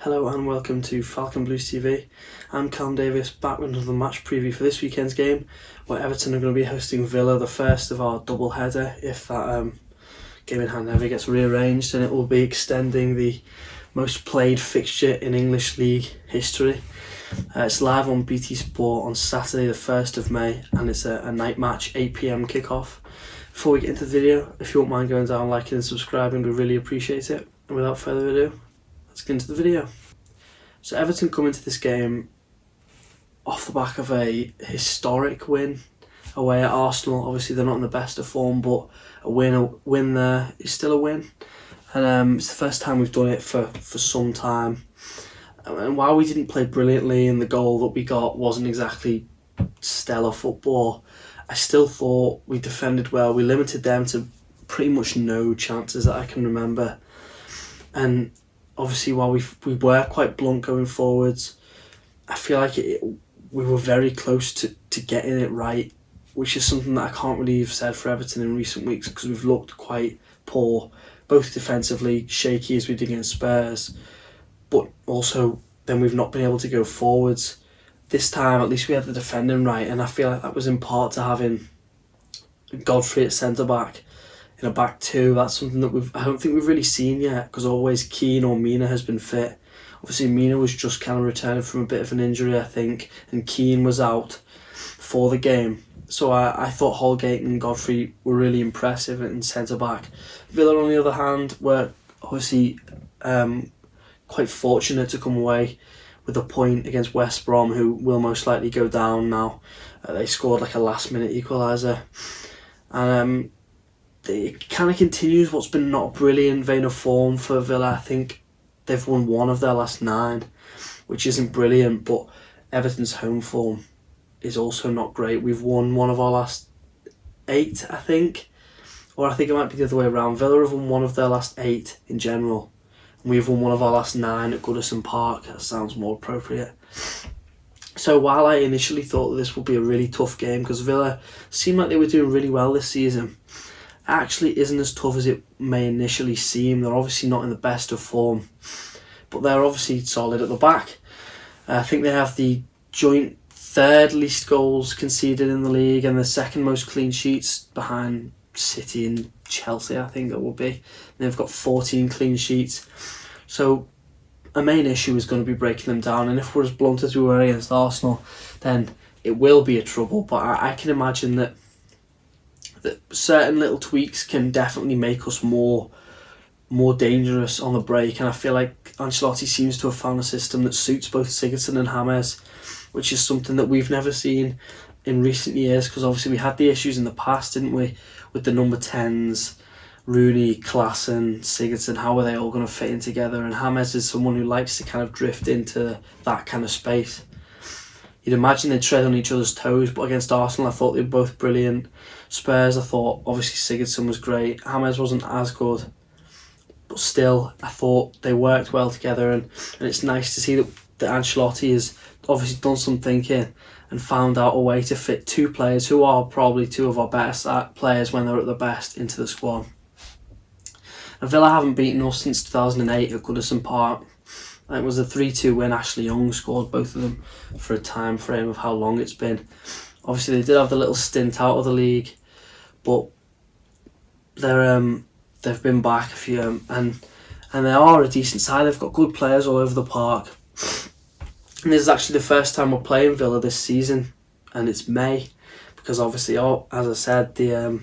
Hello and welcome to Falcon Blues TV. I'm Callum Davies, back with another match preview for this weekend's game, where Everton are going to be hosting Villa, the first of our double header, if that game in hand ever gets rearranged, and it will be extending the most played fixture in English League history. It's live on BT Sport on Saturday the 1st of May, and it's a night match, 8 PM kickoff. Before we get into the video, if you won't mind going down, liking and subscribing, we really appreciate it. And without further ado, let's get into the video. So Everton come into this game off the back of a historic win away at Arsenal. Obviously they're not in the best of form, but a win there is still a win. And it's the first time we've done it for some time. And while we didn't play brilliantly and the goal that we got wasn't exactly stellar football, I still thought we defended well. We limited them to pretty much no chances that I can remember. And obviously, while we were quite blunt going forwards, I feel like we were very close to getting it right, which is something that I can't really have said for Everton in recent weeks, because we've looked quite poor, both defensively, shaky as we did against Spurs, but also then we've not been able to go forwards. This time, at least we had the defending right, and I feel like that was in part to having Godfrey at centre-back in a back two. That's something that I don't think we've really seen yet, because always Keane or Mina has been fit. Obviously Mina was just kind of returning from a bit of an injury, I think, and Keane was out for the game. So I thought Holgate and Godfrey were really impressive in centre back. Villa, on the other hand, were obviously quite fortunate to come away with a point against West Brom, who will most likely go down now. They scored like a last minute equaliser, and it kind of continues what's been not a brilliant vein of form for Villa. I think they've won 1 of their last 9, which isn't brilliant, but Everton's home form is also not great. We've won 1 of our last 8, I think, or I think it might be the other way around. Villa have won 1 of their last 8 in general, and we've won 1 of our last 9 at Goodison Park. That sounds more appropriate. So while I initially thought that this would be a really tough game, because Villa seemed like they were doing really well this season, actually isn't as tough as it may initially seem. They're obviously not in the best of form, but they're obviously solid at the back. I think they have the joint 3rd least goals conceded in the league and the 2nd most clean sheets, behind City and Chelsea, I think it will be. They've got 14 clean sheets. So a main issue is going to be breaking them down, and if we're as blunt as we were against Arsenal, then it will be a trouble. But I can imagine that certain little tweaks can definitely make us more dangerous on the break, and I feel like Ancelotti seems to have found a system that suits both Sigurdsson and James, which is something that we've never seen in recent years, because obviously we had the issues in the past, didn't we, with the number 10s, Rooney, Klaassen, Sigurdsson. How are they all going to fit in together? And James is someone who likes to kind of drift into that kind of space. You'd imagine they'd tread on each other's toes, but against Arsenal I thought they were both brilliant. Spurs, I thought obviously Sigurdsson was great. James wasn't as good, but still I thought they worked well together, and it's nice to see that Ancelotti has obviously done some thinking and found out a way to fit 2 players who are probably 2 of our best players when they're at their best into the squad. And Villa haven't beaten us since 2008 at Goodison Park. It was a 3-2 win. Ashley Young scored both of them for a time frame of how long it's been. Obviously they did have the little stint out of the league, but they've been back a few, and they are a decent side. They've got good players all over the park. And this is actually the first time we're playing Villa this season, and it's May, because obviously, as I said, the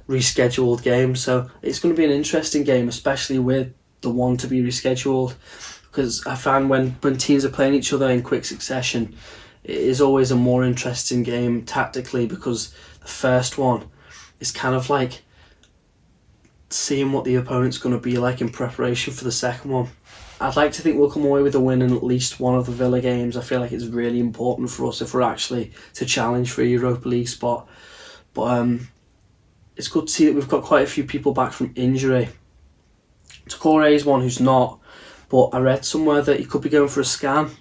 rescheduled game. So it's going to be an interesting game, especially with the one to be rescheduled, because I find when teams are playing each other in quick succession, it is always a more interesting game tactically, because the first one is kind of like seeing what the opponent's going to be like in preparation for the second one. I'd like to think we'll come away with a win in at least one of the Villa games. I feel like it's really important for us if we're actually to challenge for a Europa League spot. But it's good to see that we've got quite a few people back from injury. Takore is one who's not, but I read somewhere that he could be going for a scan,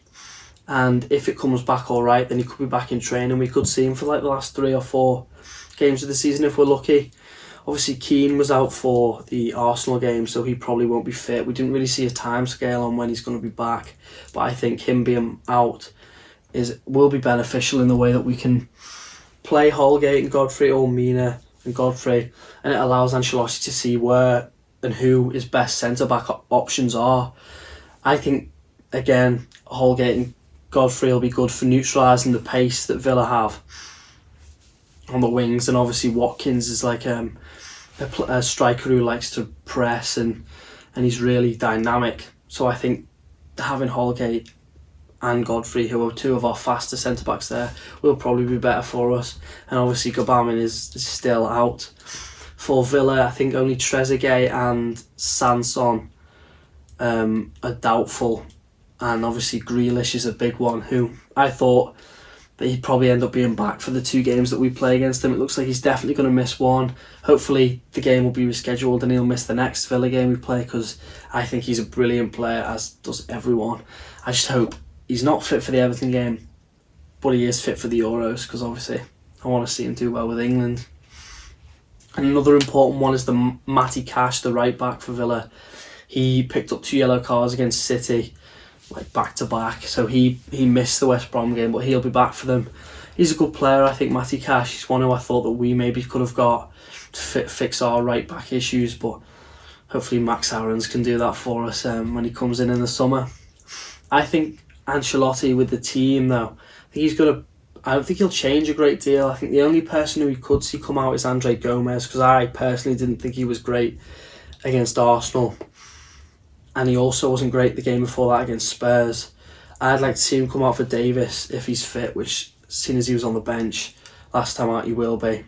and if it comes back alright, then he could be back in training. We could see him for like the last 3 or 4 games of the season if we're lucky. Obviously Keane was out for the Arsenal game, so he probably won't be fit. We didn't really see a time scale on when he's going to be back, but I think him being out will be beneficial in the way that we can play Holgate and Godfrey, or Mina and Godfrey, and it allows Ancelotti to see where and who his best centre-back options are. I think, again, Holgate and Godfrey will be good for neutralising the pace that Villa have on the wings, and obviously Watkins is like a striker who likes to press and he's really dynamic. So I think having Holgate and Godfrey, who are two of our faster centre-backs there, will probably be better for us. And obviously Gbamin is still out. For Villa, I think only Trezeguet and Sanson are doubtful, and obviously Grealish is a big one, who I thought that he'd probably end up being back for the 2 games that we play against him. It looks like he's definitely going to miss one. Hopefully the game will be rescheduled and he'll miss the next Villa game we play, because I think he's a brilliant player, as does everyone. I just hope he's not fit for the Everton game, but he is fit for the Euros, because obviously I want to see him do well with England. And another important one is the Matty Cash, the right back for Villa. He picked up 2 yellow cards against City, like back to back, so he missed the West Brom game, but he'll be back for them. He's a good player, I think. Matty Cash, he's one who I thought that we maybe could have got to fix our right back issues, but hopefully Max Aarons can do that for us when he comes in the summer. I think Ancelotti with the team, though, I don't think he'll change a great deal. I think the only person who we could see come out is Andre Gomez, because I personally didn't think he was great against Arsenal, and he also wasn't great the game before that against Spurs. I'd like to see him come out for Davies if he's fit, which, seeing as he was on the bench last time out, he will be.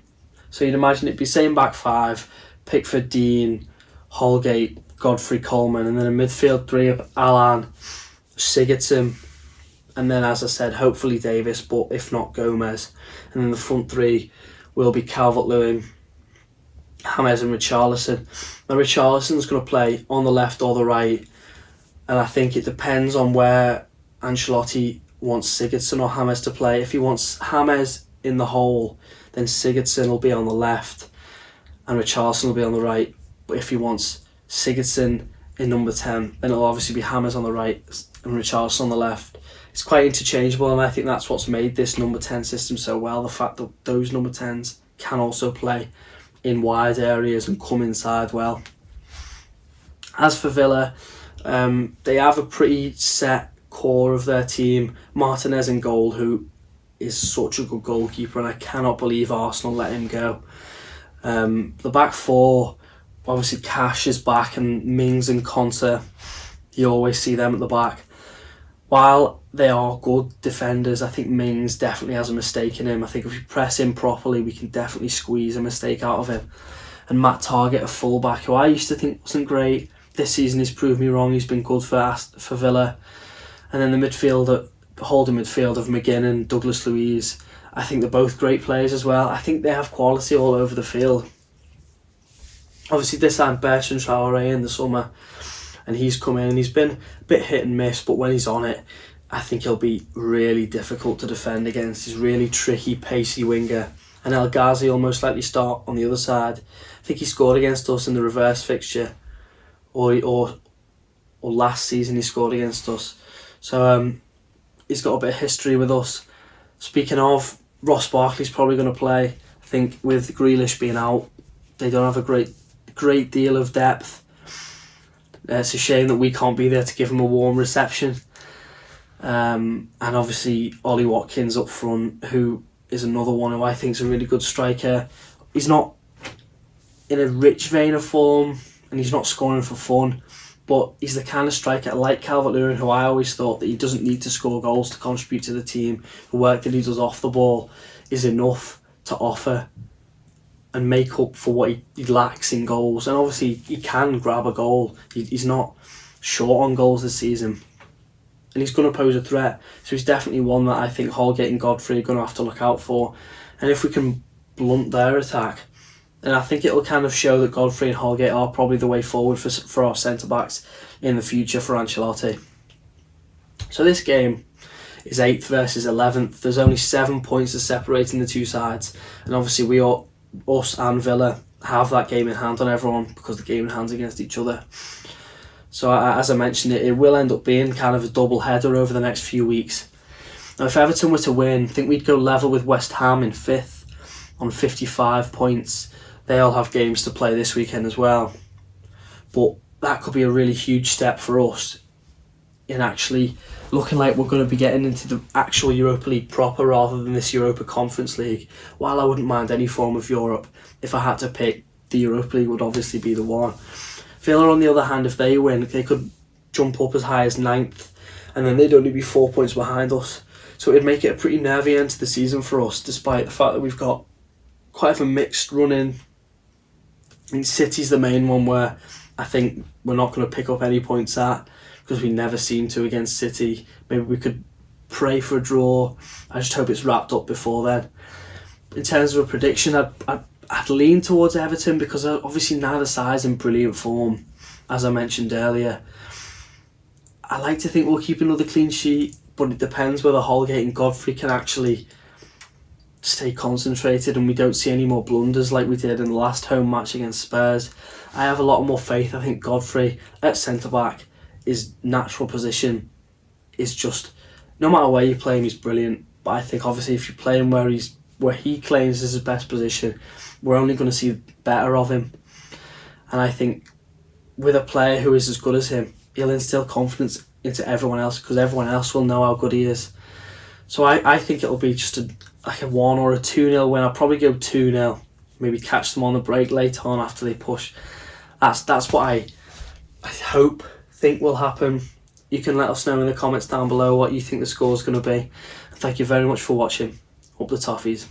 So you'd imagine it'd be same back 5, Pickford, Dean, Holgate, Godfrey, Coleman, and then a midfield 3 of Alan, Sigurdsson, and then, as I said, hopefully Davies, but if not, Gomez. And then the front 3 will be Calvert-Lewin, James and Richarlison. Now Richarlison's going to play on the left or the right, and I think it depends on where Ancelotti wants Sigurdsson or James to play. If he wants James in the hole, then Sigurdsson will be on the left and Richarlison will be on the right. But if he wants Sigurdsson in number 10, then it'll obviously be James on the right and Richarlison on the left. It's quite interchangeable, and I think that's what's made this number 10 system so well, the fact that those number 10s can also play in wide areas and come inside well. As for Villa, they have a pretty set core of their team. Martinez in goal, who is such a good goalkeeper, and I cannot believe Arsenal let him go. The back 4, obviously Cash is back, and Mings and Conte, you always see them at the back. While they are good defenders, I think Mings definitely has a mistake in him. I think if we press him properly, we can definitely squeeze a mistake out of him. And Matt Targett, a fullback, who I used to think wasn't great, this season he's proved me wrong. He's been good for Villa. And then the holding midfield of McGinn and Douglas Luiz, I think they're both great players as well. I think they have quality all over the field. Obviously they signed Bertrand Traoré in the summer, and he's come in and he's been a bit hit and miss, but when he's on it, I think he'll be really difficult to defend against. He's really tricky, pacey winger. And El Ghazi will most likely start on the other side. I think he scored against us in the reverse fixture, or last season he scored against us. So he's got a bit of history with us. Speaking of, Ross Barkley's probably going to play. I think with Grealish being out, they don't have a great deal of depth. It's a shame that we can't be there to give him a warm reception. And obviously Ollie Watkins up front, who is another one who I think is a really good striker. He's not in a rich vein of form, and he's not scoring for fun, but he's the kind of striker like Calvert-Lewin, who I always thought that he doesn't need to score goals to contribute to the team. The work that he does off the ball is enough to offer and make up for what he lacks in goals. And obviously he can grab a goal. He's not short on goals this season, and he's going to pose a threat. So he's definitely one that I think Holgate and Godfrey are going to have to look out for. And if we can blunt their attack, then I think it'll kind of show that Godfrey and Holgate are probably the way forward for our centre-backs in the future for Ancelotti. So this game is 8th versus 11th. There's only 7 points separating the two sides, and obviously us and Villa have that game in hand on everyone, because the game in hand's against each other. So as I mentioned, it will end up being kind of a double header over the next few weeks. Now, if Everton were to win, I think we'd go level with West Ham in 5th on 55 points. They all have games to play this weekend as well. But that could be a really huge step for us in actually looking like we're going to be getting into the actual Europa League proper, rather than this Europa Conference League. While I wouldn't mind any form of Europe, if I had to pick, the Europa League would obviously be the one. Villa, on the other hand, if they win, they could jump up as high as 9th, and then they'd only be 4 points behind us. So it'd make it a pretty nervy end to the season for us, despite the fact that we've got quite a mixed run in. I mean, City's the main one where I think we're not going to pick up any points at, because we never seem to against City. Maybe we could pray for a draw. I just hope it's wrapped up before then. In terms of a prediction, I'd lean towards Everton, because obviously neither side's in brilliant form, as I mentioned earlier. I like to think we'll keep another clean sheet, but it depends whether Holgate and Godfrey can actually stay concentrated and we don't see any more blunders like we did in the last home match against Spurs. I have a lot more faith. I think Godfrey at centre-back, his natural position is just, no matter where you play him, he's brilliant. But I think obviously if you play him where he claims is his best position, we're only going to see better of him. And I think with a player who is as good as him, he'll instill confidence into everyone else, because everyone else will know how good he is. So I think it'll be just a 1 or a 2-0 win. I'll probably go 2-0. Maybe catch them on the break later on after they push. That's what I think will happen. You can let us know in the comments down below what you think the score's going to be. And thank you very much for watching. Up the Toffees.